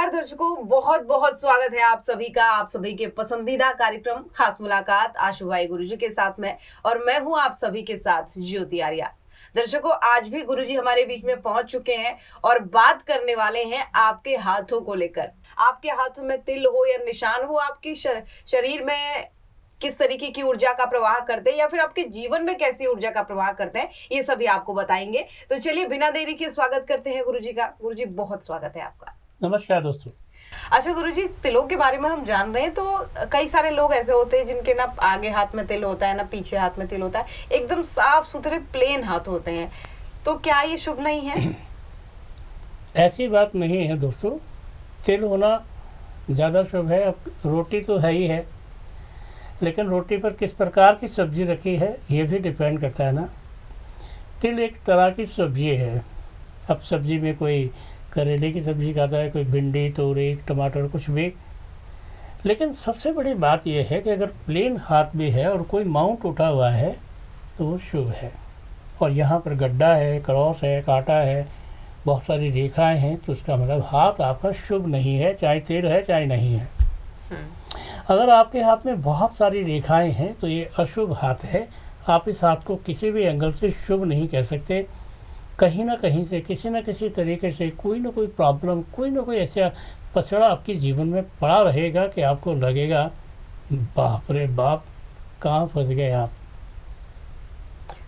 नमस्कार दर्शकों, बहुत बहुत स्वागत है आप सभी का, आप सभी के पसंदीदा कार्यक्रम खास मुलाकात आशु भाई गुरुजी के साथ में। और मैं हूं आप सभी के साथ ज्योति आर्या। दर्शकों, आज भी गुरुजी हमारे बीच में पहुंच चुके हैं और बात करने वाले हैं आपके हाथों को लेकर। आपके हाथों में तिल हो या निशान हो, आपके शरीर में किस तरीके की ऊर्जा का प्रवाह करते हैं या फिर आपके जीवन में कैसी ऊर्जा का प्रवाह करते हैं, ये सभी आपको बताएंगे। तो चलिए बिना देरी के स्वागत करते हैं गुरुजी का। गुरुजी, बहुत स्वागत है आपका। नमस्कार दोस्तों। अच्छा गुरुजी, तिलों के बारे में हम जान रहे हैं, तो कई सारे लोग ऐसे होते हैं जिनके ना आगे हाथ में तिल होता है ना पीछे हाथ में तिल होता है, एकदम साफ सुथरे प्लेन हाथ होते हैं, तो क्या ये शुभ नहीं है? ऐसी बात नहीं है दोस्तों, तिल होना ज़्यादा शुभ है। अब रोटी तो है ही है, लेकिन रोटी पर किस प्रकार की सब्ज़ी रखी है ये भी डिपेंड करता है ना। तिल एक तरह की सब्ज़ी है। अब सब्ज़ी में कोई करेले की सब्ज़ी खाता है, कोई भिंडी, तोरी, टमाटर, कुछ भी। लेकिन सबसे बड़ी बात यह है कि अगर प्लेन हाथ भी है और कोई माउंट उठा हुआ है तो वो शुभ है। और यहाँ पर गड्ढा है, क्रॉस है, कांटा है, बहुत सारी रेखाएं हैं, तो उसका मतलब हाथ आपका शुभ नहीं है, चाहे तिल है चाहे नहीं है। अगर आपके हाथ में बहुत सारी रेखाएं हैं तो ये अशुभ हाथ है। आप इस हाथ को किसी भी एंगल से शुभ नहीं कह सकते। कहीं ना कहीं से, किसी न किसी तरीके से कोई ना कोई प्रॉब्लम, कोई ना कोई ऐसा पछड़ा आपके जीवन में पड़ा रहेगा कि आपको लगेगा बाप रे बाप, कहाँ फंस गए आप।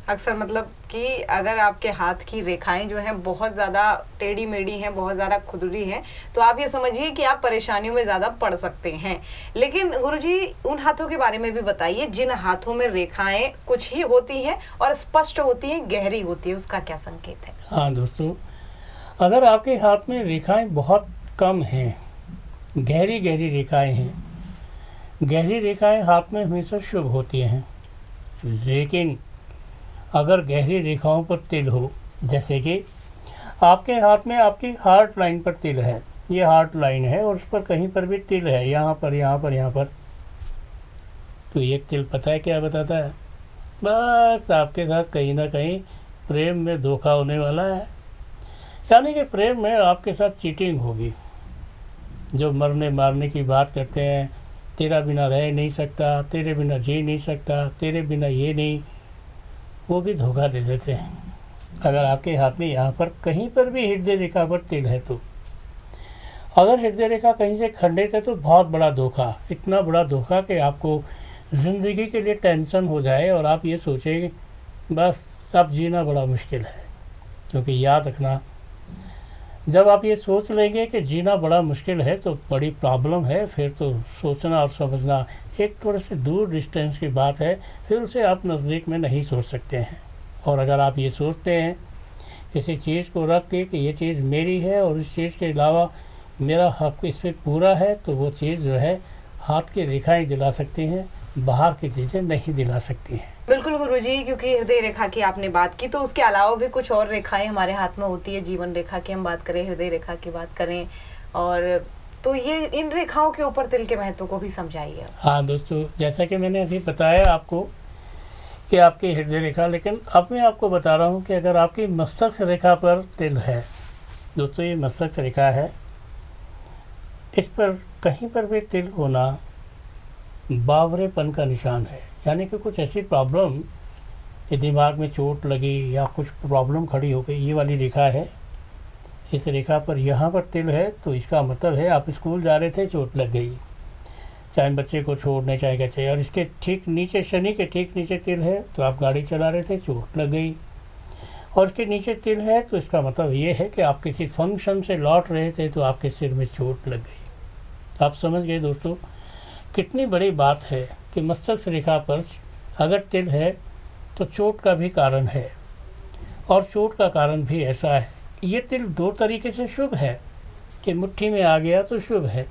अक्सर मतलब कि अगर आपके हाथ की रेखाएं जो हैं बहुत ज़्यादा टेढ़ी मेढ़ी हैं, बहुत ज़्यादा खुरदरी हैं, तो आप ये समझिए कि आप परेशानियों में ज़्यादा पड़ सकते हैं। लेकिन गुरुजी, उन हाथों के बारे में भी बताइए जिन हाथों में रेखाएं कुछ ही होती हैं और स्पष्ट होती हैं, गहरी होती है, उसका क्या संकेत है? हाँ दोस्तों, अगर आपके हाथ में रेखाएं बहुत कम हैं, गहरी गहरी रेखाएं हैं, गहरी रेखाएं हाथ में हमेशा शुभ होती हैं। लेकिन अगर गहरी रेखाओं पर तिल हो, जैसे कि आपके हाथ में आपकी हार्ट लाइन पर तिल है, ये हार्ट लाइन है और उस पर कहीं पर भी तिल है, यहाँ पर, यहाँ पर, यहाँ पर, तो ये तिल पता है क्या बताता है? बस आपके साथ कहीं ना कहीं प्रेम में धोखा होने वाला है। यानी कि प्रेम में आपके साथ चीटिंग होगी। जो मरने मारने की बात करते हैं, तेरा बिना रह नहीं सकता, तेरे बिना जी नहीं सकता, तेरे बिना ये नहीं, वो भी धोखा दे देते हैं। अगर आपके हाथ में यहाँ पर कहीं पर भी हृदय रेखा पर तिल है, तो अगर हृदय रेखा कहीं से खंडित है तो बहुत बड़ा धोखा, इतना बड़ा धोखा कि आपको ज़िंदगी के लिए टेंशन हो जाए और आप ये सोचें बस अब जीना बड़ा मुश्किल है। क्योंकि याद रखना, जब आप ये सोच लेंगे कि जीना बड़ा मुश्किल है तो बड़ी प्रॉब्लम है, फिर तो सोचना और समझना एक थोड़े से दूर डिस्टेंस की बात है, फिर उसे आप नज़दीक में नहीं सोच सकते हैं। और अगर आप ये सोचते हैं किसी चीज़ को रख के कि ये चीज़ मेरी है और इस चीज़ के अलावा मेरा हक इस पर पूरा है, तो वो चीज़ जो है हाथ की रेखाएँ दिला सकती हैं, बाहर की चीज़ें नहीं दिला सकती हैं। बिल्कुल गुरुजी, क्योंकि हृदय रेखा की आपने बात की, तो उसके अलावा भी कुछ और रेखाएं हमारे हाथ में होती है। जीवन रेखा की हम बात करें, हृदय रेखा की बात करें, और तो ये इन रेखाओं के ऊपर तिल के महत्व को भी समझाइए। हाँ दोस्तों, जैसा कि मैंने अभी बताया आपको कि आपकी हृदय रेखा, लेकिन अब मैं आपको बता रहा हूँ कि अगर आपकी मस्तक रेखा पर तिल है, दोस्तों ये मस्तक रेखा है, इस पर कहीं पर भी तिल होना बावरेपन का निशान है। यानी कि कुछ ऐसी प्रॉब्लम कि दिमाग में चोट लगी या कुछ प्रॉब्लम खड़ी हो गई, ये वाली रेखा है, इस रेखा पर यहाँ पर तिल है, तो इसका मतलब है आप स्कूल जा रहे थे, चोट लग गई, चाहे बच्चे को छोड़ने चाहे क्या चाहिए, और इसके ठीक नीचे, शनि के ठीक नीचे तिल है, तो आप गाड़ी चला रहे थे, चोट लग गई, और इसके नीचे तिल है, तो इसका मतलब ये है कि आप किसी फंक्शन से लौट रहे थे तो आपके सिर में चोट लग गई। आप समझ गए दोस्तों, कितनी बड़ी बात है कि मस्तक रेखा पर अगर तिल है तो चोट का भी कारण है। और चोट का कारण भी ऐसा है, ये तिल दो तरीके से शुभ है कि मुट्ठी में आ गया तो शुभ है,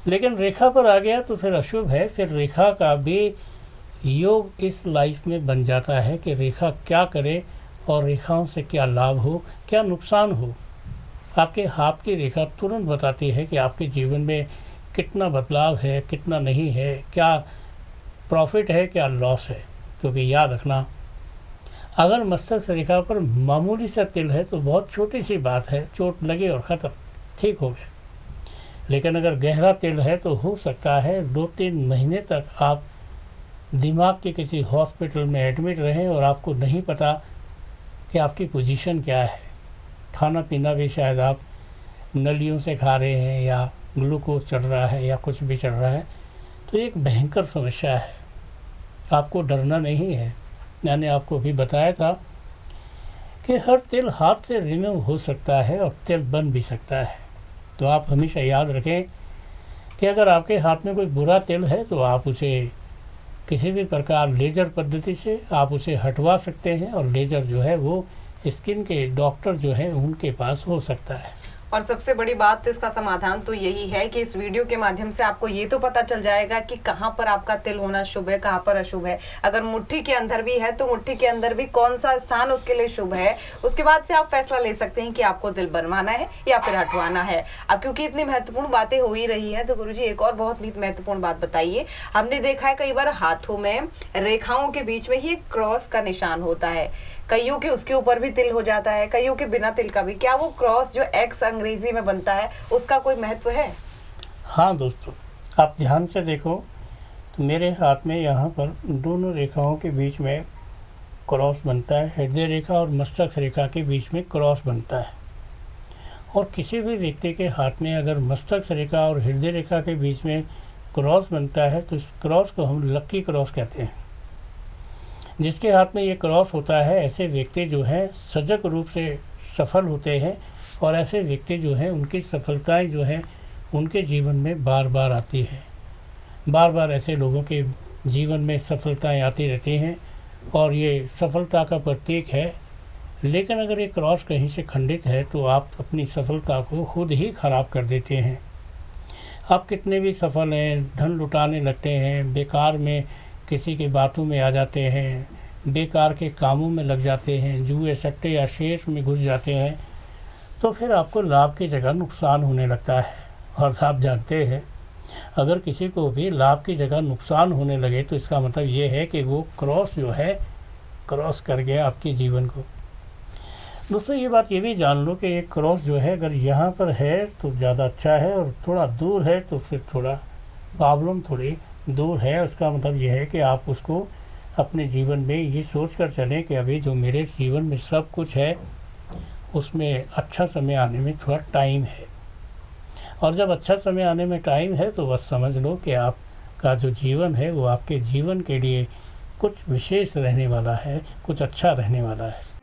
लेकिन रेखा पर आ गया तो फिर अशुभ है। फिर रेखा का भी योग इस लाइफ में बन जाता है कि रेखा क्या करे और रेखाओं से क्या लाभ हो, क्या नुकसान हो। आपके हाथ की रेखा तुरंत बताती है कि आपके जीवन में कितना बदलाव है, कितना नहीं है, क्या प्रॉफिट है, क्या लॉस है। क्योंकि याद रखना, अगर मस्तक रेखा पर मामूली सा तिल है तो बहुत छोटी सी बात है, चोट लगे और ख़त्म, ठीक हो गया। लेकिन अगर गहरा तिल है तो हो सकता है 2-3 महीने तक आप दिमाग के किसी हॉस्पिटल में एडमिट रहें और आपको नहीं पता कि आपकी पोजीशन क्या है। खाना पीना भी शायद आप नलियों से खा रहे हैं या ग्लूकोज चढ़ रहा है या कुछ भी चढ़ रहा है। तो एक भयंकर समस्या है, आपको डरना नहीं है। मैंने आपको भी बताया था कि हर तिल हाथ से रिमूव हो सकता है और तिल बन भी सकता है। तो आप हमेशा याद रखें कि अगर आपके हाथ में कोई बुरा तिल है तो आप उसे किसी भी प्रकार लेज़र पद्धति से आप उसे हटवा सकते हैं, और लेज़र जो है वो स्किन के डॉक्टर जो है उनके पास हो सकता है। और सबसे बड़ी बात इसका समाधान तो यही है कि इस वीडियो के माध्यम से आपको ये तो पता चल जाएगा कि कहाँ पर आपका तिल होना शुभ है, कहाँ पर अशुभ है। अगर मुट्ठी के अंदर भी है तो मुट्ठी के अंदर भी कौन सा स्थान उसके लिए शुभ है, उसके बाद से आप फैसला ले सकते हैं कि आपको तिल बनवाना है या फिर हटवाना है। अब क्योंकि इतनी महत्वपूर्ण बातें हो ही रही हैं तो गुरुजी एक और बहुत महत्वपूर्ण बात बताइए। हमने देखा है कई बार हाथों में रेखाओं के बीच में ही एक क्रॉस का निशान होता है, कईयों के उसके ऊपर भी तिल हो जाता है, कईयों के बिना तिल का भी। क्या वो क्रॉस जो एक्स अंग्रेजी में बनता है उसका कोई महत्व है? हाँ दोस्तों, आप ध्यान से देखो तो मेरे हाथ में यहाँ पर दोनों रेखाओं के बीच में क्रॉस बनता है। हृदय रेखा और मस्तक रेखा के बीच में क्रॉस बनता है। और किसी भी व्यक्ति के हाथ में अगर मस्तक रेखा और हृदय रेखा के बीच में क्रॉस बनता है तो इस क्रॉस को हम लक्की क्रॉस कहते हैं। जिसके हाथ में ये क्रॉस होता है ऐसे व्यक्ति जो हैं सजग रूप से सफल होते हैं, और ऐसे व्यक्ति जो हैं उनकी सफलताएं जो हैं उनके जीवन में बार बार आती हैं। बार बार ऐसे लोगों के जीवन में सफलताएं आती रहती हैं और ये सफलता का प्रतीक है। लेकिन अगर ये क्रॉस कहीं से खंडित है तो आप अपनी सफलता को खुद ही ख़राब कर देते हैं। आप कितने भी सफल हैं, धन लुटाने लगते हैं, बेकार में किसी की बातों में आ जाते हैं, बेकार के कामों में लग जाते हैं, जुए सट्टे या शेयर में घुस जाते हैं, तो फिर आपको लाभ की जगह नुकसान होने लगता है। और आप जानते हैं अगर किसी को भी लाभ की जगह नुकसान होने लगे तो इसका मतलब ये है कि वो क्रॉस जो है क्रॉस कर गया आपके जीवन को। दोस्तों ये बात ये भी जान लो कि एक क्रॉस जो है अगर यहाँ पर है तो ज़्यादा अच्छा है, और थोड़ा दूर है तो फिर थोड़ा प्रॉब्लम थोड़ी दूर है। उसका मतलब यह है कि आप उसको अपने जीवन में ये सोच कर चलें कि अभी जो मेरे जीवन में सब कुछ है उसमें अच्छा समय आने में थोड़ा टाइम है, और जब अच्छा समय आने में टाइम है तो बस समझ लो कि आपका जो जीवन है वो आपके जीवन के लिए कुछ विशेष रहने वाला है, कुछ अच्छा रहने वाला है।